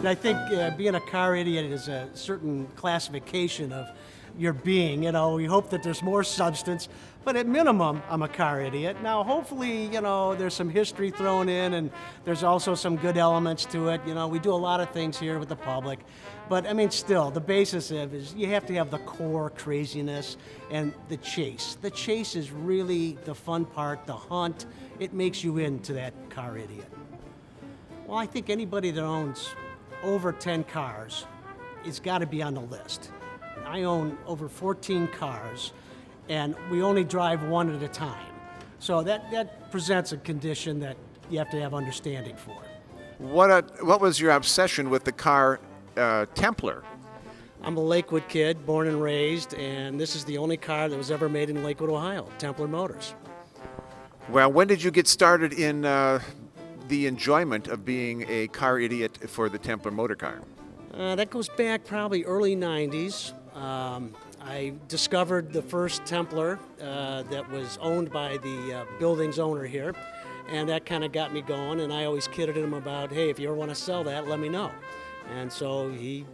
And I think being a car idiot is a certain classification of your being. You know, we hope that there's more substance, but at minimum, I'm a car idiot. Now, hopefully, you know, there's some history thrown in, and there's also some good elements to it. You know, we do a lot of things here with the public, but I mean, still, the basis of is you have to have the core craziness and the chase. The chase is really the fun part, the hunt. It makes you into that car idiot. Well, I think anybody that owns over 10 cars, it's got to be on the list. I own over 14 cars, and we only drive one at a time. So that presents a condition that you have to have understanding for. What was your obsession with the car Templar? I'm a Lakewood kid, born and raised, and this is the only car that was ever made in Lakewood, Ohio, Templar Motors. Well, when did you get started in the enjoyment of being a car idiot for the Templar motor car? That goes back probably early 90s. I discovered the first Templar that was owned by the building's owner here, and that kind of got me going, and I always kidded him about, hey, if you ever want to sell that, let me know. And so he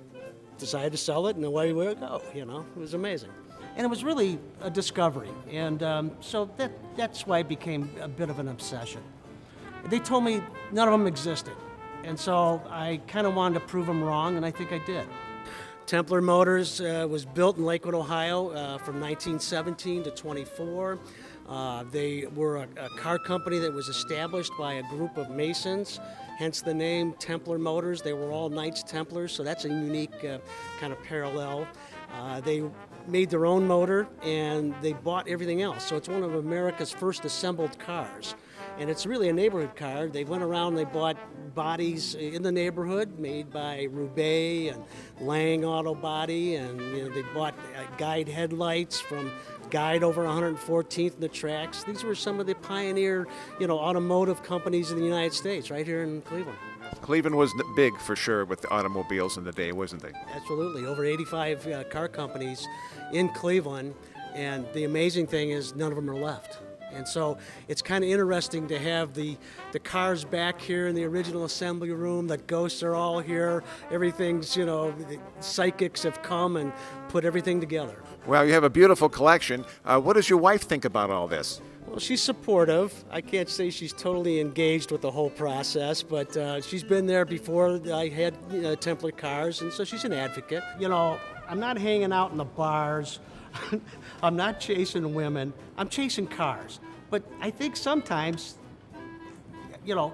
decided to sell it, and away we go, you know. It was amazing. And it was really a discovery, and so that's why it became a bit of an obsession. They told me none of them existed, and so I kind of wanted to prove them wrong, and I think I did. Templar Motors was built in Lakewood, Ohio from 1917 to 24. They were a car company that was established by a group of Masons, hence the name Templar Motors. They were all Knights Templars, so that's a unique kind of parallel. They made their own motor, and they bought everything else. So it's one of America's first assembled cars. And it's really a neighborhood car. They went around and they bought bodies in the neighborhood made by Roubaix and Lang Auto Body, and you know, they bought guide headlights from Guide over 114th in the tracks. These were some of the pioneer, you know, automotive companies in the United States, right here in Cleveland. Cleveland was big for sure with the automobiles in the day, wasn't they? Absolutely. Over 85 car companies in Cleveland, and the amazing thing is none of them are left. And so it's kind of interesting to have the cars back here in the original assembly room. The ghosts are all here. Everything's, you know, the psychics have come and put everything together. Well, you have a beautiful collection. What does your wife think about all this? Well, she's supportive. I can't say she's totally engaged with the whole process, but she's been there before I had Templar cars, and so she's an advocate. You know, I'm not hanging out in the bars. I'm not chasing women. I'm chasing cars. But I think sometimes, you know,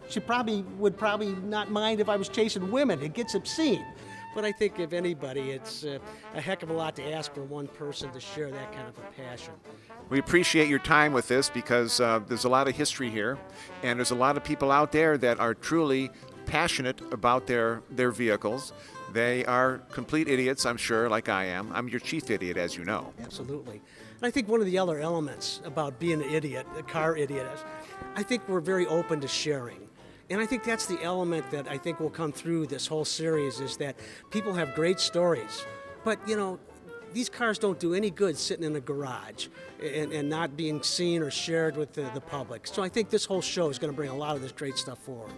she would probably not mind if I was chasing women. It gets obscene. But I think if anybody, it's a heck of a lot to ask for one person to share that kind of a passion. We appreciate your time with this because there's a lot of history here, and there's a lot of people out there that are truly passionate about their vehicles. They are complete idiots, I'm sure, like I am. I'm your chief idiot, as you know. Absolutely. And I think one of the other elements about being an idiot, a car idiot, is I think we're very open to sharing. And I think that's the element that I think will come through this whole series, is that people have great stories. But, you know, these cars don't do any good sitting in a garage and not being seen or shared with the public. So I think this whole show is going to bring a lot of this great stuff forward.